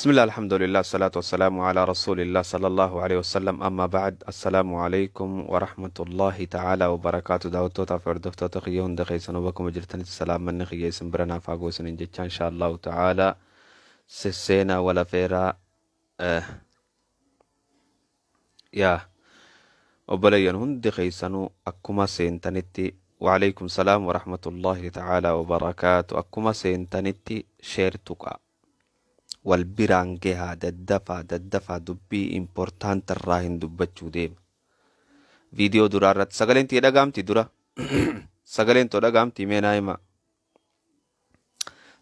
بسم الله الحمد لله الصلاة والسلام على رسول الله صلى الله عليه وسلم أما بعد السلام عليكم ورحمة الله تعالى وبركاته دعوتو تفردفتو تقيون دقيسن وبكم جرتني السلام من خيس برنا فاقوسن إن شاء الله تعالى سسينا ولا فيرا آه يا وبلين هند خيسنو أكما سينتنتي وعليكم السلام ورحمة الله تعالى وبركاته أكما سينتنتي شيرتك والبرانجها ددفا دبي important الراهن دبتشو ديم فيديو درارت سغلين تي دغامتي درا سغلين تو دغامتي مينايما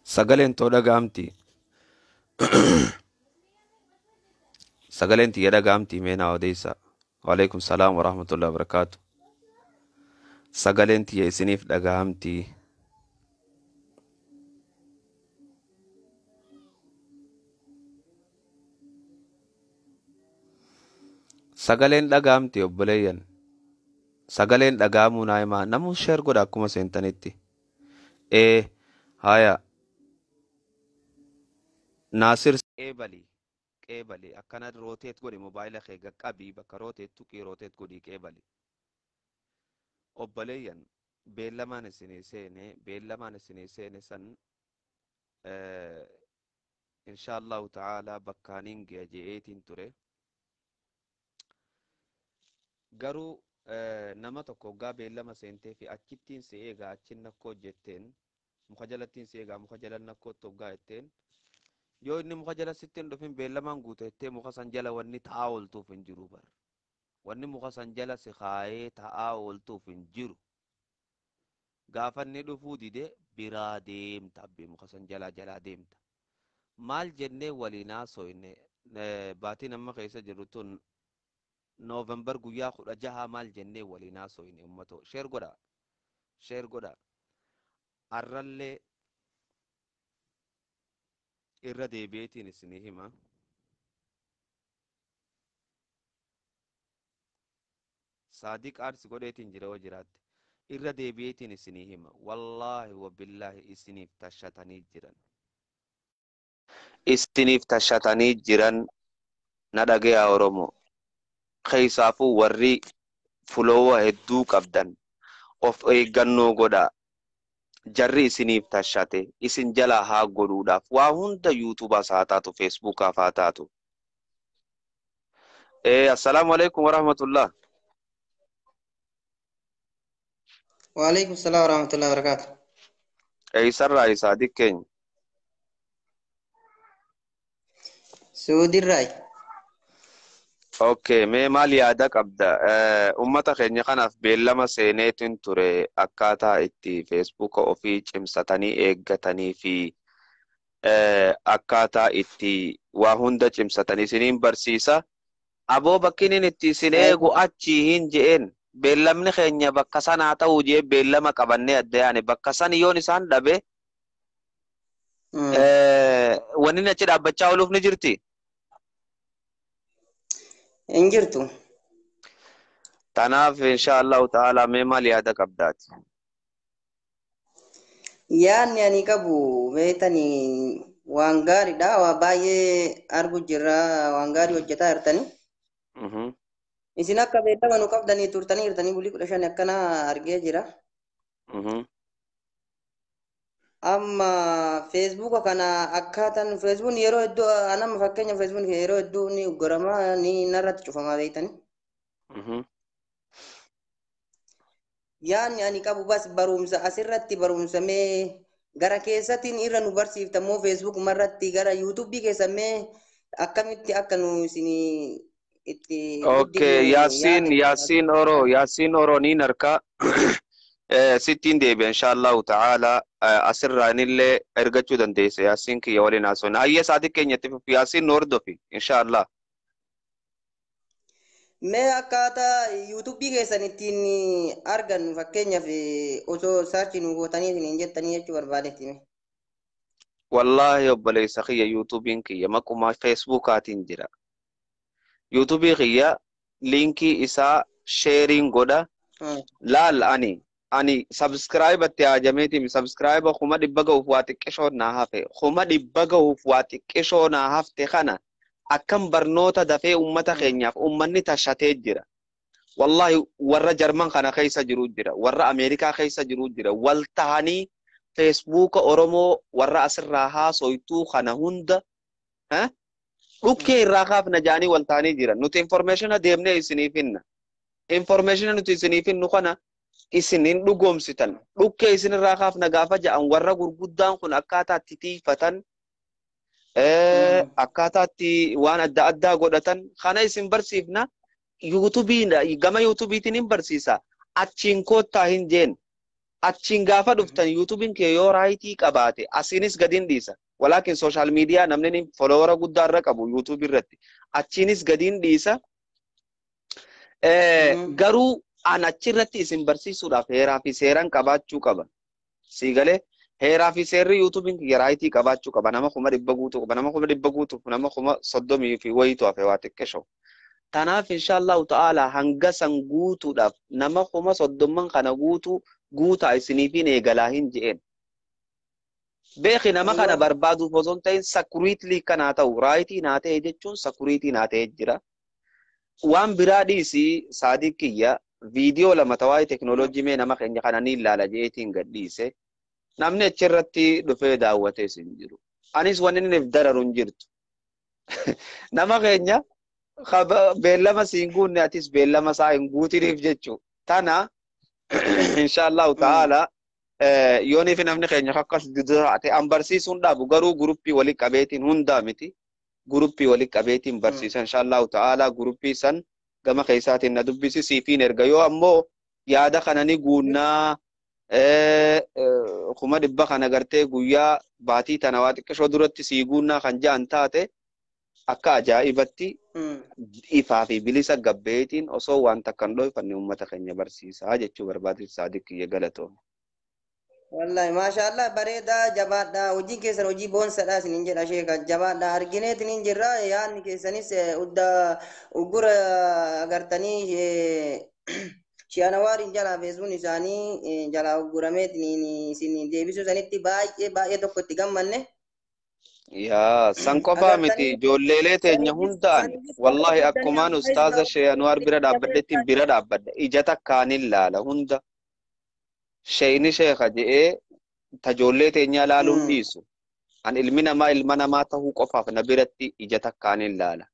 سغلين تو دغامتي سغلين تي دغامتي مينا وديسا وعليكم السلام ورحمة الله وبركاته سغلين تي سنيف دغامتي sagaleen dhagaamti obboleeyyan sagaleen dhagaamuu naayimaa namu sheer godha akkuma seentanitti haya naasir qeebali akkana rooteet godhi mobaayila kee qaqqabii bakka rooteet tuqii rooteet godhii qeebali obboleeyyan beellamaan isinii seene san inshaallahu ta'aalaa bakkaaniin gi'a je'eetiin ture garuu nama tokko gaa beellama seentee fi achittiin si eegaa achin nakkoo jetteen muka jalattiin si eegaa muka jalan nakkoo toggaa jetteen yoo inni muka jala sittiin dhufin beellamaan guutettee muka san jala wanni ta'aa ooltuuf hin jiru bar wanni muka san jala si kaayee ta'aa ooltuuf hin jiru gaafanni dhufuu dide biraa deemta abbee muka san jalaa deemta maal jennee waliinaa soyne baatii nama keessa jirru tun November guyyaa 16 maal jennee waliinaa soyne ummato sheer godha arrallee irra deebi'eetiin isinii hima saadiq aarsi godheetiin jira yoo jiraatte irra deebi'eetiin isinii hima wallaahi wabillaahi isiniif tashatanii jiran na dhagayaa Oromoo keessaafuu warri fuloowa hedduu qabdan of eeggannoo godha jarri isiniif tashate isin jalaa haa godhuudhaaf waa hunda yuutuubaas haa taatu feesbuukaaf haa taatu assalaamu alaikum warahmatullah وعليكم السلام ورحمة الله وبركاته. eeysarraa isaadiq keenya سعودي الراي. Okay, mee maal yaada qabda ummata keenya kanaaf beellama seeneetiin ture akkaataa itti feesbuuka ofii cimsatanii eeggatanii fi akkaataa itti waa hunda cimsatanii isiniin barsiisa aboo bakkiniin itti isin eegu achii hin je'een beellamni keenya bakka sanaa ta'uu jee beellama qabannee adda yaane bakka san yoon isaan dhabe wanni achi dhaabbachaa ooluuf ni jirti. انجرتو tanaaf inshaallahu ta'ala mee maal yaada qabdaati يعني أنا كابو بيتني وانغاري دا وباي أرجو جرا وانغاري وجتا إرتني إسنا كبيتا ونوكب دني تورتني إرتني بولي كل شيء نكنا أرجع جرا أما فيسبوك كنا أكاتن فيسبوك يرو إدو أنا مفكرني فيسبوك يرو إدو ني غرما ني نرات شوفا ما بيتني يعني أنا كابو بس برومسا أسرتي برومسا مي غرا كيساتين إيران وبرسيف تمو فيسبوك مرتي غرا يوتيوب بي كيسا مي أكملتي أكنو سيني إتي okay yaasiin oro niin arka sittiin deebi'a inshaallahu ta'ala asirraanillee ergachuu dandeessa yaasiin kiyya waliin haasofna hayya saadiq keenyatti yaasiin nu hordofi inshaallah mee akkaataa yuutuubii keessan ittiin argan fakkeenyaaf osoo saarchii nu gootanii isin jettanii jechuu barbaadetti wallahi obboleessa kiyya yuutuubiin kiyya maquma feesbuukaatiin jira yuutuubii kiyya liinkii isaa sheeriin godha laal ani ani subscribe atti ajameti subscribe khuma dibbaga uf waa xiqqishoo naa hafe khuma dibbaga uf waa xiqqishoo naa hafte kana akkam barnoota dafee ummata keenyaaf ummanni tashatee jira wallahi warra jarman kana keessa jiru jira warra ameerikaa keessa jiru jira wal tahanii facebook oromoo warra asirraa haasoytuu kana hunda ha dhukkee irraa kaafna jaanii wal tahanii jira nuti information deemnee isiniif hinna information nuti isiniif hinnu kana isinin dhugoomsitan dhukkee isinirraa kaafna gaafa ja'an warra gurguddaan kun akkaataatti tiifatan akkaataatti waan adda addaa godhatan kana isin barsiifna gama yuutubiitiin hin barsiisa achiin koottaa hin jeen achiin gaafa dhuftan yuutubiin kee yoo raayitii qabaate asiinis gadiin dhiisa walaakin sooshaal miidiyaa namni folowara guddaa irra qabu yuutubii irratti achiinis gadiin dhiisa garuu an achirratti isin barsiisuudhaaf heeraa fi seeran qabaachuu qaba siigalee heeraa fi seerri yuutubiin kiyya raayitii qabaachuu qaba nama kuma dhibba guutuu qaba nama kuma dhibba guutuuf nama kuma 30 fi wayitu hafe waa xiqqeesho tanaaf inshaallahu ta'ala hanga san guutuudhaaf nama kuma 30 kana guutaa isiniifin eegalaa hin je'en beeki nama kana barbaaduuf osoo hin ta'in sakuriitlii kanaa ta'u raayitii naa ta'e jechuun sakuriitii naa ta'e jira waan biraa dhiisii saadiq kiyya video lama tawaa'ee teknooloojii mee nama keenya kana ni ilaala jeetiin gadhiise namni achirratti dhufee daawwatee sin jiru anis wanni inni dararu hin jirtu nama keenya beellama siin guunne atis beellama isaa hin guutiniif jechuu tana inshaallahu ta'ala yooniif namni keenya akkas duraate an barsiisuun dhaabu garuu guruppii wali qabeetiin hundaa miti guruppii wali qabeetiin barsiisa inshaallahu ta'ala guruppii san gama keessaatiin na dubbisi siifiin erga yoo ammoo yaada kana ni guunnaa kuma dhibba kana gartee guyyaa baatii tana waa xiqqishoo duratti sii guunnaa kan ja'an taate akka ajaa'ibatti ifaa fi bilisa gabbeetiin osoo waan takkan dhoyfanne ummata keenya barsiisaa jechuu barbaadis saadiq kiyya galatoome. Wallahi maashaallah bareeda jabaadha hojiin keessan hojii boonsadha isinin jedha sheeka jabaadha argineetiin jirra yaadni keessanis uggura agartanii shi'anawaariin jalaa feesuun isaanii jalaa uggurameetiin isin deebisuu sanitti baay'ee tokko itti gammanne. Yaa san qofaa miti ijoolleelee teenya hundaan wallahi akkumaan ustaaza Shee Anwaar bira dhaabbadhettiin bira dhaabbadha ija takkaaniin laala hunda sheeyni sheeka je'ee tajoollee teenyaa laaluun dhiisu an ilmi namaa ilma namaa tahuu qofaaf na biratti ija takkaaniin laala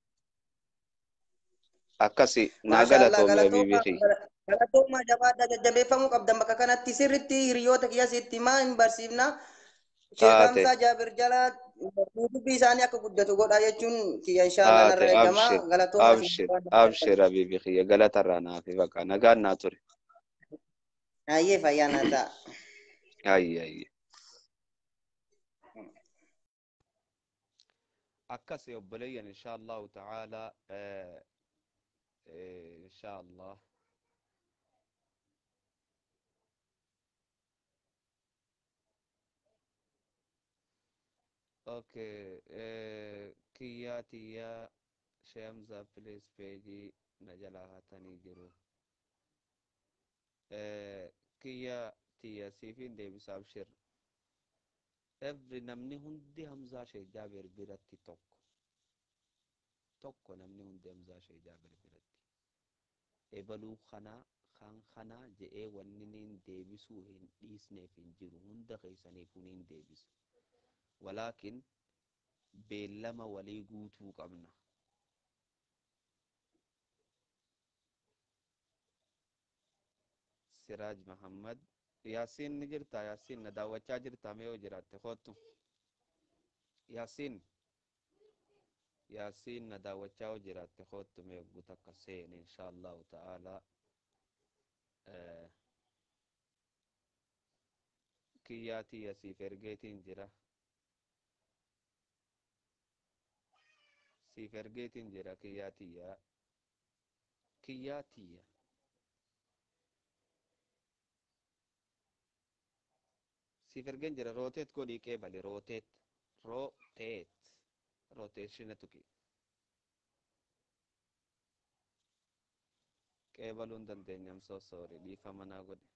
akkasi naa galatoome biibii galatoomaa jabaadha jajjabeeffamuu qabdan bakka kanatti sirritti hiriyoota kiyya sitti maa hin barsiifna sheekamsaa jaabir jalaa yuutubii isaanii akka guddatu godha jechuun kiyya inshaallah narra eegama galatooma abshir habiibi kiyya galatarraa naafi baqa nagaan naa ture ayyee fayyaanaa ta'a ayye akkasi obboleeyyan inshaallahu ta'ala inshaallah okay kiyya Shamza please page na jala hatanii jiru kiyya siifin deebisa abshir every namni hundi Hamza Shee Jaabir biratti tokko namni hundi Hamza Shee Jaabir biratti ebaluu kana je'ee wanni niin deebisuu hin dhiisneef hin jiru hunda keessaniif niin deebisu walaakin beellama walii guutuu qabna Siraaj Muhammad Yaasiin ni jirta Yaasiin na daawwachaa jirta mee yoo jiraatte kootu Yaasiin na daawwachaa yoo jiraatte kootu mee guuta akka seen inshaallahu ta'ala kiyyaatii asiif ergeetiin jira siif ergeetiin jira kiyyaatii siif ergeen jira rooteet godhii qeebali roteeshina tuqi qeebaluun dandeenya I'm so sorry dhiifa manaa godhe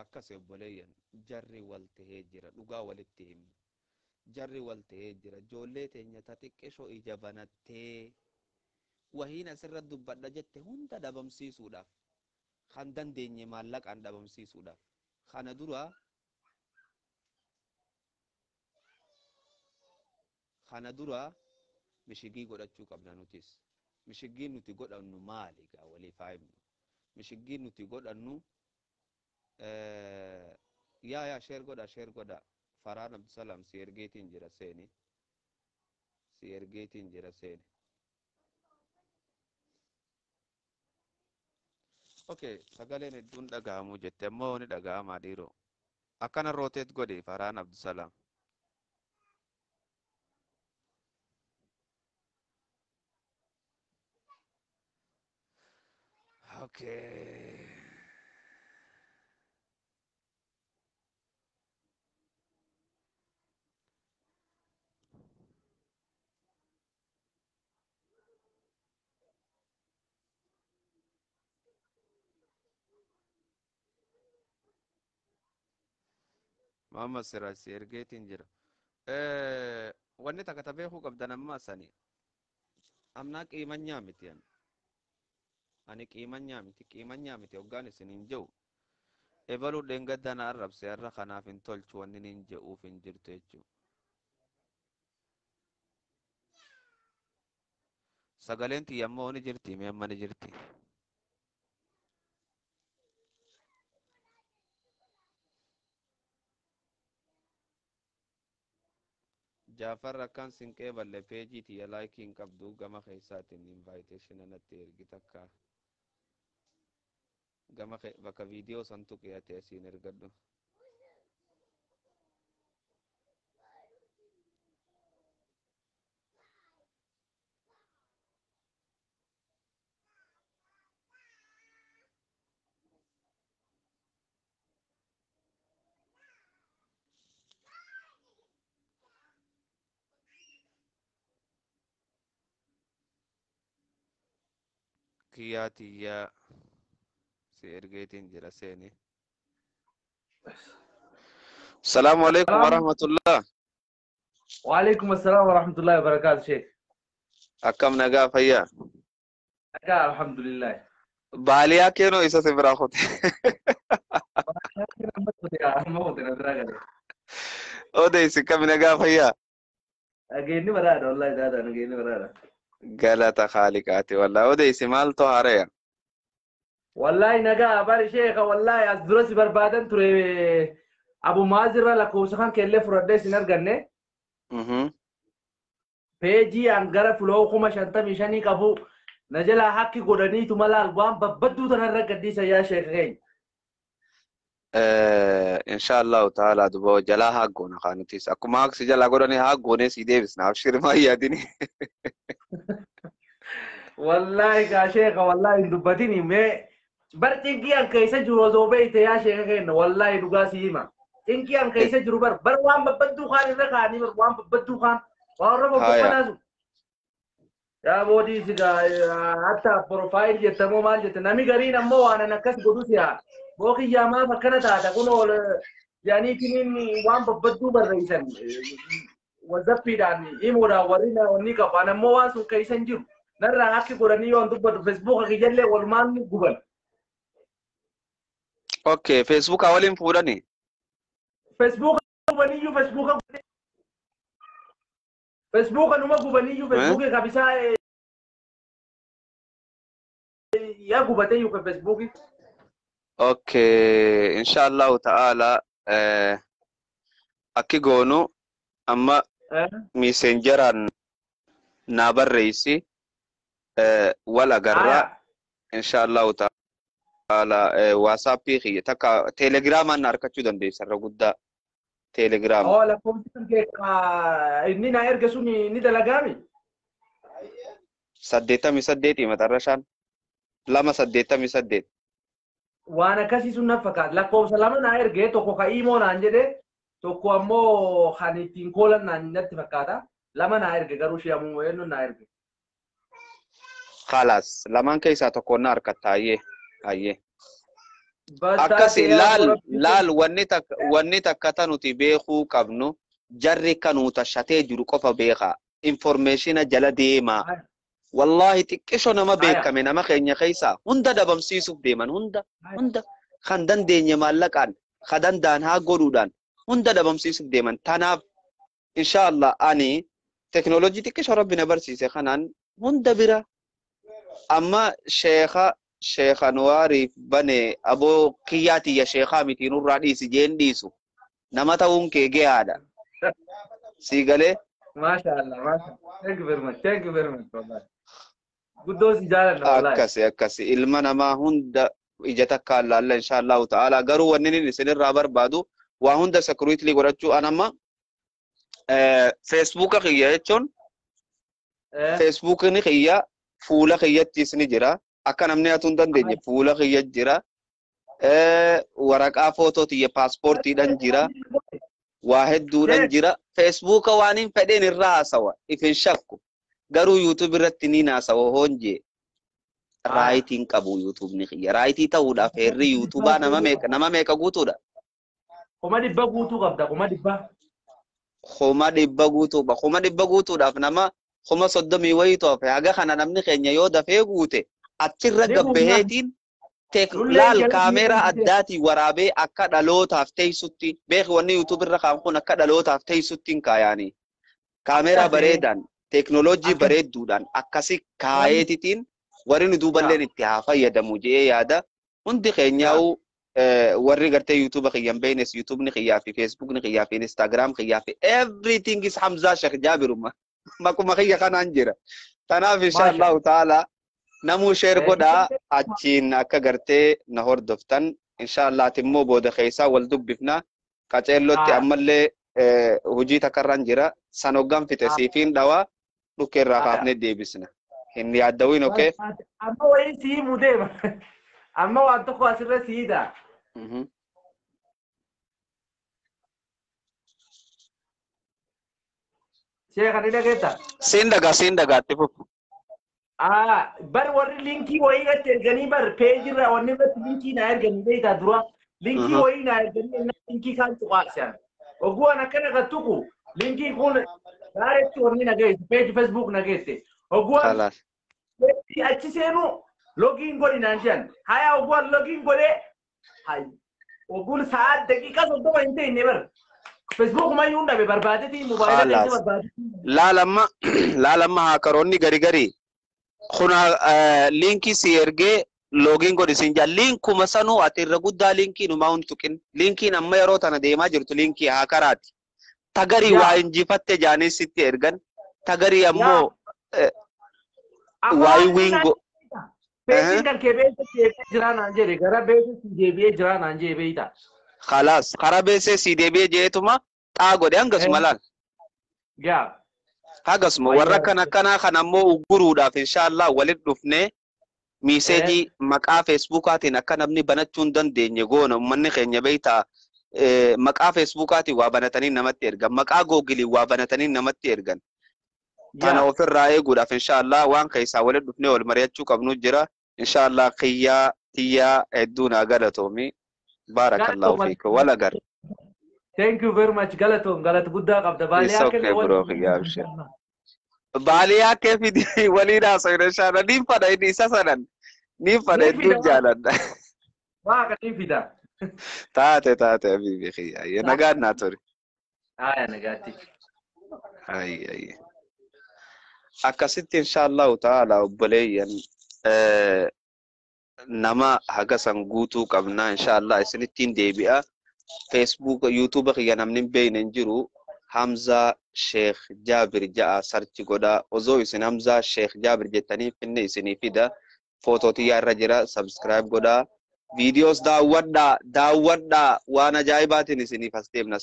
akkas obboleeyyan jarri wal tahee jira dhugaa walitti himna jarri wal tahee jira ijoollee teenya xiqqeeshoo ija banattee wahiin asirra dubbadha jette hunda dhabamsiisuudhaaf kan dandeenye maallaqaan dhabamsiisuudhaaf kana dura mishigii godhachuu qabna nutis mishigii nuti godhannu maali gaa walii faayimnu mishigii nuti godhannu yaa sheer godha Faraan Abdusalam si ergeetiin jira seeni okay sagaleen hedduun dhaga'amuu jette ammoo ni dhaga'amaa dhiiroo akkana rooteet godhi Faraan Abdusalam okay Muhammad Siraj si ergeetiin jira wanni takka tabeekuu qabdan ammaa sani amnaa qiimanyaa miti ani qiimanyaa miti hoggaan isin hin jehu ebaluu dheengaddana arrabse har'a kanaaf hin tolchu wanni hin jehuuf hin jirtu jechuu sagaleen tiyyammoo ni jirti meemma ni jirti Jaafar akkan sinqee balle peejii tiyya laayikiin qabdu gama keessaatiin invitation anatti ergi takka gama bakka viidiyoo santu qiyate asiin ergadhu kiyyaatiyyaa si ergeetiin jira seeni السلام عليكم ورحمة الله وعليكم السلام ورحمة الله وبركاته شيخ أكم نجا فيا نجا الحمد لله باليا كينو إيسا سبرا خوتي أوديسي كم نجا فيا أجيني برادة والله دادا أجيني برادة قالت خالقاتي والله أوديسي مال طهاريا والله نجا بار شيخ والله أزدرس بربادن تري أبو مازر لكوسخان كله فردة سنرجعني بيجي أنقرا فلو كم شنطة مشاني كابو نجلا حكي قدرني تملا البام ببدو تنرجع يا شيخ غين إن شاء الله تعالى دبوا جلا هاقونا خانتيس أكو ماك سجلا قدرني هاقوني سيدي بس نافشير ما ياديني والله يا شيخ والله دبتني ما برتيجي أن كيسة جروزو بيت يا شيخ غين والله دقاسي ما إنكي أن كيسة جرو بر وام ببدو خان ركاني بر وام ببدو خان واربو ببنازو يا بودي سيدا حتى بروفايل جتمو مال جت نامي غرين أمو أنا نكس قدوسيا بوكي جاما فكنا تاتا كنو يعني كنين وام ببدو بر رئيسان وزبي داني إيمورا ورينا ونيكا فانا مو واسو كيسة جرو نرى حكي قراني يون دبر فيسبوك كجلة والمان جوجل أوكي فيسبوك أولين فوراني فيسبوك بنيو فيسبوك نما بنيو فيسبوك كابيسا يا غوبتيو كفيسبوك اوكي ان شاء الله تعالى اكي غونو اما ميسنجران نابر رئيسي ولا غرا ان شاء الله تعالى واتسابي خي تكا تيليجرام ان اركچو دندي سر غدا تيليجرام ولا كومبيوتر كي اني ناير غسوني ني دلغامي سديتا مسديتي مترشان لما سديتا مسديت وانا كاسي سنة فكات لكم سلام ناير جي توكو كايمو نانجده توكو امو خانيتين كولا نانجت فكاتا لما ناير جي غروشي امو وينو ناير جي خلاص لما كيسا توكو نار كتايه ايه akkasi laal wanni takka tanuti beekuu qabnu jarri kanuuta shatee jiru qofa beeka informationa jala deema wallahi xiqqisho nama beekame nama keenya keessa hunda dabamsiisuuf deeman hunda kan dandeenye maallaqaan kan danda'an haa godhuudhaan hunda dabamsiisuuf deeman tanaaf inshallah ani teknolojii xiqqisho rabbi na barsiise kanaan hunda bira amma sheekha Anwaariif bane aboo kiyyaati ya sheekhaa miti nurraa dhiisi jeen dhiisu nama ta'uun kee gahaadha sii galee mashallah thank you very much wallahi guddoo si jaalanna wallahi akkasi ilma namaa hunda ija takka allaalla inshallah ta'ala garuu wanni inni isinirraa barbaadu waa hunda security godhachuu anamma Facebook kiyya jechuun Facebook ni kiyya fuula kiyyattis ni jira akka namni atuun dandeenye fuula kiyya jira waraqaa footootii paaspoortiidhaan jira waa hedduudhaan jira Facebook waan hin fedheen irraa haasawa ifin shakku garuu YouTube irratti ni haasawa honje raayitiin qabu YouTube ni kiyya raayitii ta'uudhaaf herri YouTube nama meeqa guutuudha kuma dhibba guutuu qabda kuma dhibba guutuudhaaf nama kuma 30 wayitoo fi haga kana namni keenya yoo dafee guute achirra gabbaheetiin laal kaameraa addaatii waraabee akka dhalootaaf teessutti beek wanni YouTube irra kaan kun akka dhalootaaf teessuttiin kaayaanii kaameraa bareedaan teknolojii bareedduudhaan akkasi kaayeetitiin warri nu duuballeen itti haa fayyadamu jedhee yaada hundi keenyaa'u warri gartee YouTube kiyyan beeynes YouTube ni kiyyaa fi Facebook ni kiyyaa fi Instagram kiyyaa fi everything is Hamza Sheikh Jabiruma makuma kiyya kanaan jira tanaaf inshallah ta'ala namu share godha achiin akka gartee na hordoftan inshallah timmoo booda keessa wal dubbifna qaceellotti ammallee hojii takarran jira sanoggan fite siifin dhawa dhukeerraa kaafne deebisna hin yaaddawin okay amma wayi sii mudeema amma waan tokko asirra siida Sheekha ni dhageetta sindaga tifufu bar warri linkii wayii irratti erganii bar peejii irra wanni irratti linkii na erganii beektaa dura linkii wayii na erganii linkii kan tuqaaqsan ogguwan akkana kan tuqu linkii kun daaretti wanni na geesse peejii Facebook na geesse ogguwan achi seenu login godhi naan jedhan haya ogguwan login godhee ogguun sa'aat daqiiqaa 30 hin ta'inne bar Facebook mayyuu hundabe barbaadetii mobaayila keessa barbaadetii laalamma haakaroonni gari kuna linki si erge login godhi sinja linkuma sanu ati irra guddaa linkii numa huntuqin linkiin amma yeroo tana deemaa jirtu linkii haakaraati tagarii waa injifatte jaanii sitti ergan tagarii ammoo waa wingo peejii kan kee beekte jira naan jedhe gara beekte si deebi'ee jira naan jedhe beekta خلاص خرابيسه سي دي بي جيتما طاغو دي انغس ملال يا هاغس مو وركنا كنا خنمو غرودا ان شاء الله ولد دفنه ميسيجي مقا فيسبوكاتي نكنبني بنچون دن دينيغون من خنيا بيتا مقا فيسبوكاتي وابنتني نمت يرغن مقا جوجلي وابنتني نمت يرغن انا وفر راي غودا ان شاء الله وان كيسا ولد دفنه والمريچو قبنو جرا ان شاء الله خيا تيا ادونا غلطومي بارك الله فيك ولا قر Thank you very much غلطهم غلط بودا قبض باليا كيف باليا كيف دي ولينا سير شانا نيم فدا دي سسنن نيم فدا دو جالن ما كيف دا تاتي بيبي خي يا نغاد ناتوري يا نغاتي اي اكاسيت ان شاء الله تعالى وبليا nama haga sanguutu qabna inshallah isinittiin deebi'a Facebook YouTube kiyya namni beeynen jiru Hamza Sheikh Jabir ja'a sarchi goda ozo isin Hamza Sheikh Jabir jettanii finne isinii fida footootii irra jira subscribe goda videos daawwadha waan ajaa'ibaatiin isiniif as deemna